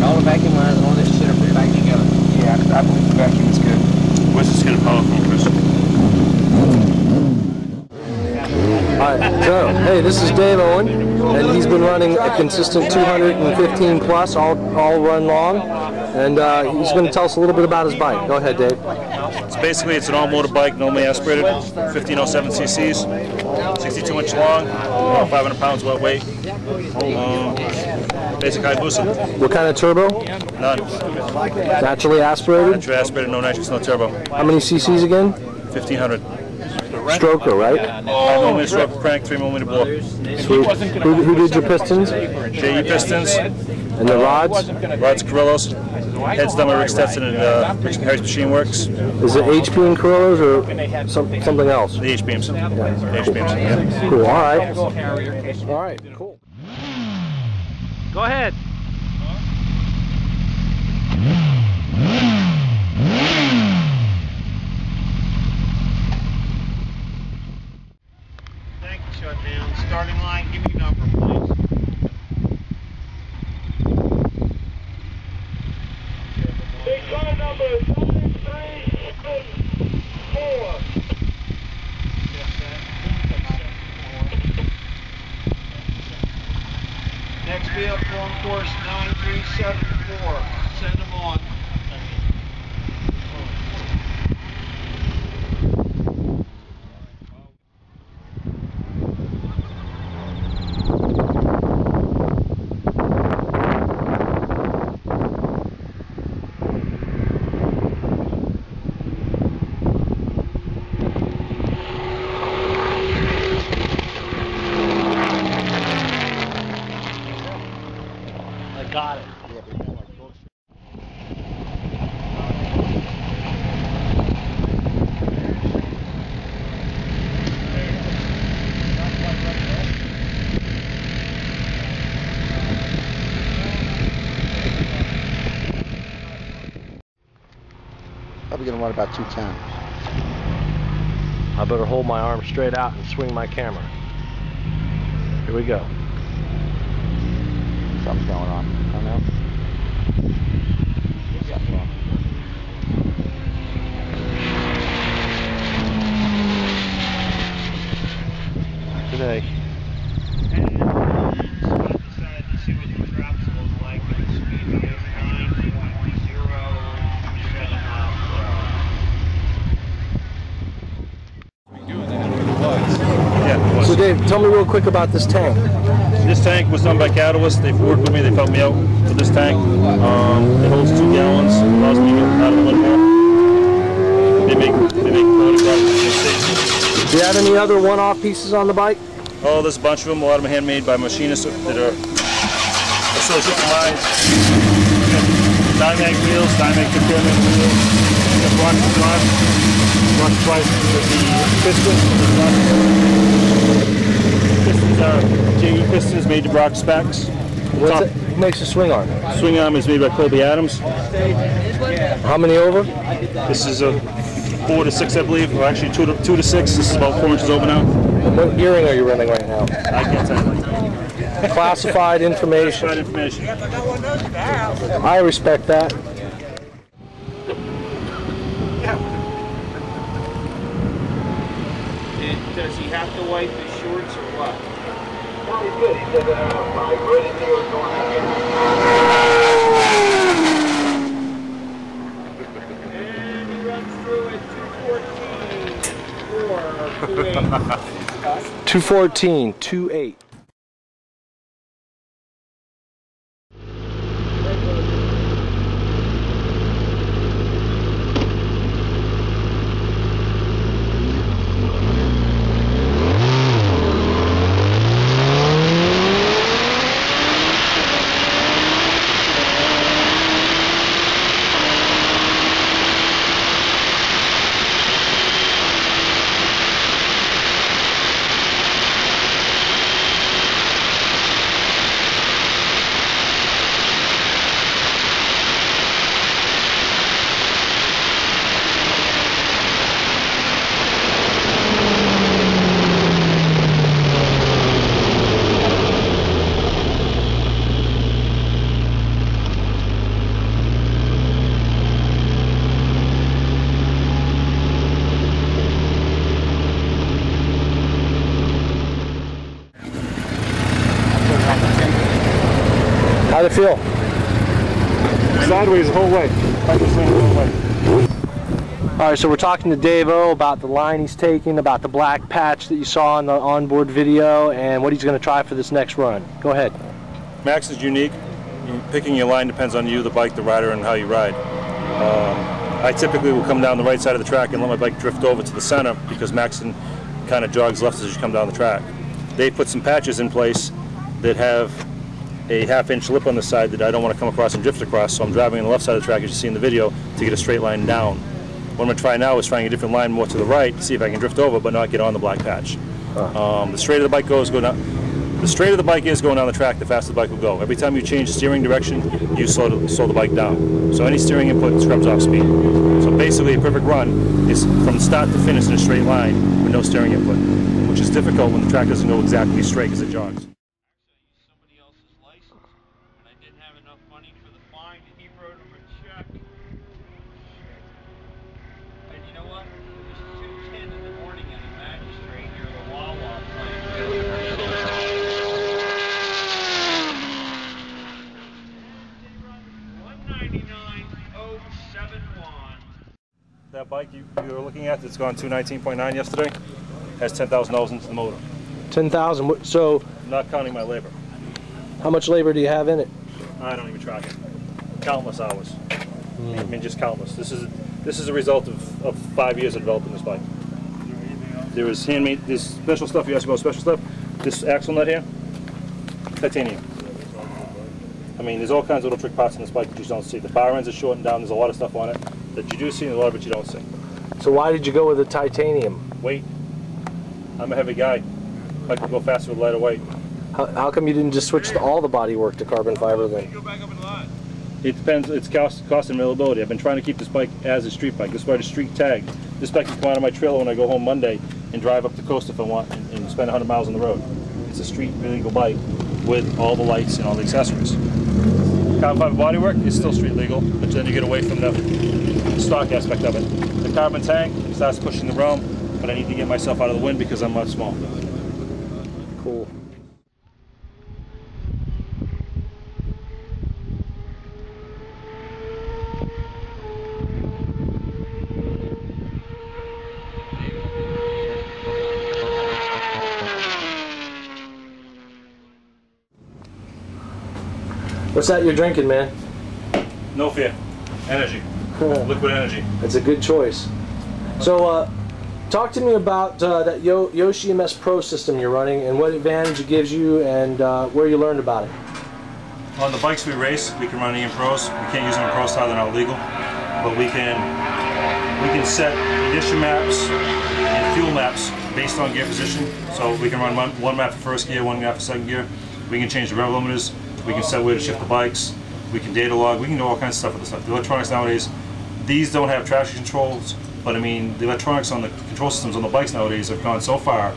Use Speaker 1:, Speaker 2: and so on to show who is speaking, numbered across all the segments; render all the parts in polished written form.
Speaker 1: all the vacuum lines and all this shit are put back together.
Speaker 2: Yeah, I believe the vacuum is good.
Speaker 3: Where's this gonna power from, Chris?
Speaker 4: Alright, so, hey, this is Daveo, and he's been running a consistent 215 plus all run long, and he's going to tell us a little bit about his bike. Go ahead, Dave.
Speaker 3: So basically, it's an all-motor bike, normally aspirated, 1507 cc's, 62 inch long, 500 pounds wet weight, basic high booster.
Speaker 4: What kind of turbo?
Speaker 3: None.
Speaker 4: Naturally aspirated?
Speaker 3: Naturally aspirated, no nitrous, no turbo.
Speaker 4: How many cc's again?
Speaker 3: 1500.
Speaker 4: Stroker, right?
Speaker 3: 5mm stroke crank, 3mm bore.
Speaker 4: Sweet. Who did your pistons?
Speaker 3: JE pistons.
Speaker 4: And the rods?
Speaker 3: Rods Carrillos. Heads done by Rick Stetson and Harry's Machine Works.
Speaker 4: Is it HP and Carrillos or something else?
Speaker 3: The H-beams.
Speaker 4: Yeah.
Speaker 3: H-beams. Yeah.
Speaker 4: Cool, alright. Alright, cool. Go ahead.
Speaker 5: Tank shut down. Starting line, give me your number, please. Big car number 7374. Next vehicle on course 9374. Send them on.
Speaker 1: Got it.
Speaker 6: Probably gonna run about 210.
Speaker 4: I better hold my arm straight out and swing my camera. Here we go.
Speaker 6: Something's going on. I don't know. Something's wrong.
Speaker 4: Today. So Dave, tell me real quick about this tank.
Speaker 3: This tank was done by Catalyst. They've worked with me. They've helped me out with this tank. It holds 2 gallons. Allows me to get out of a little more. They make products.
Speaker 4: Do you have any other one-off pieces on the bike?
Speaker 3: Oh, there's a bunch of them. A lot of them handmade by machinists that are associates of mine. Dynamic wheels, dynamic procurement wheels. Run twice with the pistons. Pistons are JE pistons made to Brock specs.
Speaker 4: Who makes the swing arm?
Speaker 3: Swing arm is made by Colby Adams.
Speaker 4: How many over?
Speaker 3: This is a 4 to 6, I believe. Or actually 2 to 6. This is about 4 inches over now.
Speaker 4: And what gearing are you running right now?
Speaker 3: I can't tell you.
Speaker 4: Classified information.
Speaker 3: Classified information.
Speaker 4: I respect that.
Speaker 5: Does he have to wipe his shorts or what?
Speaker 7: No, he's good. He said, my good deal is going
Speaker 5: And he runs through at 214,
Speaker 4: 214, 28. How'd it feel?
Speaker 3: Sideways the whole way. Bike was swinging the whole way.
Speaker 4: All right, so we're talking to Daveo about the line he's taking, about the black patch that you saw in the onboard video, and what he's going to try for this next run. Go ahead.
Speaker 3: Max is unique. Picking your line depends on you, the bike, the rider, and how you ride. I typically will come down the right side of the track and let my bike drift over to the center because Max kind of jogs left as you come down the track. They put some patches in place that have a half-inch lip on the side that I don't want to come across and drift across, so I'm driving on the left side of the track, as you see in the video, to get a straight line down. What I'm going to try now is trying a different line more to the right to see if I can drift over but not get on the black patch. The straighter the bike goes, go down. The straighter the bike is going down the track, the faster the bike will go. Every time you change steering direction, you slow the bike down. So any steering input scrubs off speed. So basically a perfect run is from start to finish in a straight line with no steering input, which is difficult when the track doesn't go exactly straight because it jogs.
Speaker 5: Somebody else's license, and I didn't have enough money for the fine, and he wrote him a check. And you know what? It was 2:10 in the morning at a magistrate near the Wawa plant. 199,071.
Speaker 3: That bike you were looking at that's gone 219.9 yesterday has 10,000 hours into the motor.
Speaker 4: 10,000. So,
Speaker 3: Not counting my labor.
Speaker 4: how much labor do you have in it?
Speaker 3: I don't even track it. Countless hours. I mean, just countless. This is a result of 5 years of developing this bike. There was handmade, this special stuff, you asked about special stuff. This axle nut here, titanium. I mean, there's all kinds of little trick parts in this bike that you just don't see. The bar ends are shortened down, there's a lot of stuff on it that you do see and a lot of it you don't see.
Speaker 4: So why did you go with the titanium?
Speaker 3: Weight. I'm a heavy guy. I can go faster with lighter weight.
Speaker 4: How come you didn't just switch all the bodywork to carbon fiber then?
Speaker 5: Go back up in line.
Speaker 3: It depends, it's cost and availability. I've been trying to keep this bike as a street bike. This is why it's street tagged. This bike can come out of my trailer when I go home Monday and drive up the coast if I want and spend 100 miles on the road. It's a street legal bike with all the lights and all the accessories. Carbon fiber bodywork is still street legal, but then you get away from the stock aspect of it. The carbon tank starts pushing the Rome, but I need to get myself out of the wind because I'm not small.
Speaker 4: Cool. What's that you're drinking, man?
Speaker 3: No fear. Energy. Liquid energy.
Speaker 4: That's a good choice. So, talk to me about that Yoshi MS Pro system you're running and what advantage it gives you and where you learned about it.
Speaker 3: On the bikes we race, we can run EM Pros. We can't use them in Pro style, they're not legal. But we can set ignition maps and fuel maps based on gear position. So we can run one map for first gear, one map for second gear. We can change the rev limiters. We can set where to shift the bikes. We can data log. We can do all kinds of stuff with this stuff. The electronics nowadays, these don't have traction controls, but I mean, the electronics on the control systems on the bikes nowadays have gone so far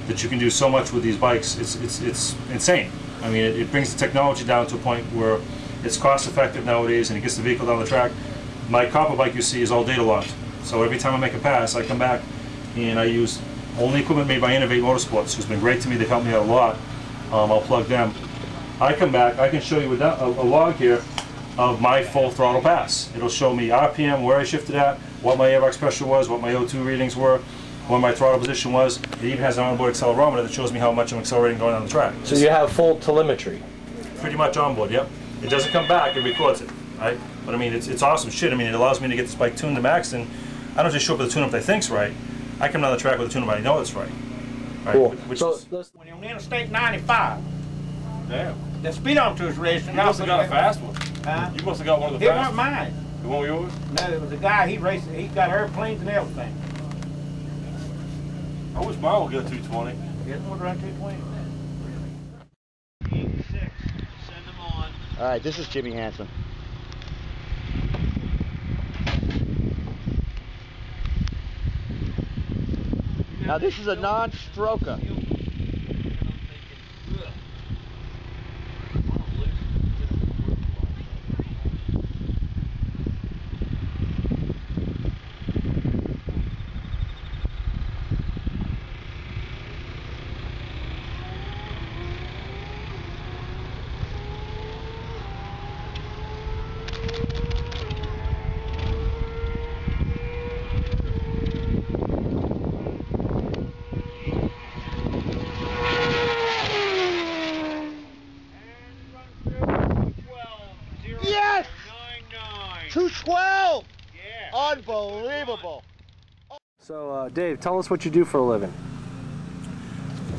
Speaker 3: that you can do so much with these bikes. It's insane. I mean, it brings the technology down to a point where it's cost effective nowadays and it gets the vehicle down the track. My copper bike you see is all data logged. So every time I make a pass, I come back and I use only equipment made by Innovate Motorsports, who's been great to me. They've helped me out a lot. I'll plug them. I come back, I can show you a log here of my full throttle pass. It'll show me RPM, where I shifted at, what my airbox pressure was, what my O2 readings were, what my throttle position was. It even has an onboard accelerometer that shows me how much I'm accelerating going down the track.
Speaker 4: So you have full telemetry?
Speaker 3: Pretty much onboard, yep. It doesn't come back, it records it, right? But I mean, it's awesome shit. I mean, it allows me to get this bike tuned to max, and I don't just show up with a tune-up that I think's right. I come down the track with a tune-up I know it's right.
Speaker 4: Cool.
Speaker 5: When you're on Interstate 95,
Speaker 1: Damn.
Speaker 5: the speedometer's racing.
Speaker 1: You must have got a fast one.
Speaker 5: Huh?
Speaker 1: You must have got one of the
Speaker 5: It
Speaker 1: fast
Speaker 5: weren't
Speaker 1: ones.
Speaker 5: mine.
Speaker 1: It wasn't yours?
Speaker 5: No, it was a guy, he raced, he got airplanes and everything.
Speaker 1: I wish mine would get a 220.
Speaker 5: It would run 220. 86, send them on.
Speaker 6: All right, this is Jimmy Hansen. Now this is a non-stroker. 212!
Speaker 5: Yeah.
Speaker 6: Unbelievable.
Speaker 4: So, Dave, tell us what you do for a living.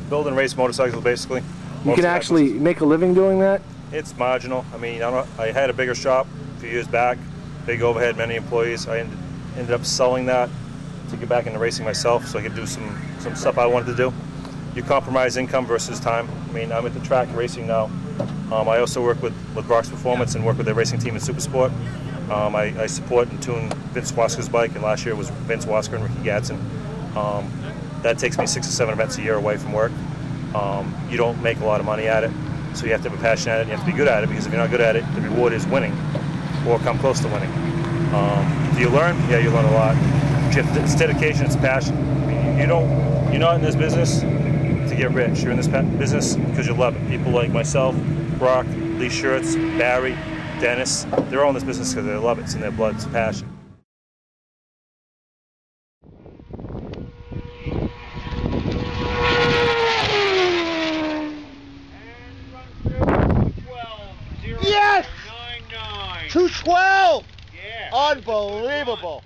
Speaker 3: Build and race motorcycles, basically.
Speaker 4: You can actually make a living doing that?
Speaker 3: It's marginal. I mean, I had a bigger shop a few years back, big overhead, many employees. I ended up selling that to get back into racing myself, so I could do some stuff I wanted to do. You compromise income versus time. I mean, I'm at the track racing now. I also work with Brock's Performance and work with their racing team in Supersport. I support and tune Vince Wasker's bike, and last year was Vince Wasker and Ricky Gadsden. That takes me 6 or 7 events a year away from work. You don't make a lot of money at it, so you have to have a passion at it, and you have to be good at it, because if you're not good at it, the reward is winning, or come close to winning. Do you learn? Yeah, you learn a lot. It's dedication, it's passion. I mean, you're not in this business to get rich. You're in this business because you love it. People like myself, Brock, Lee Shirts, Barry, Dennis, they're all in this business because they love it. It's in their blood, it's a passion.
Speaker 6: Yes! 212!
Speaker 5: Yeah.
Speaker 6: Unbelievable.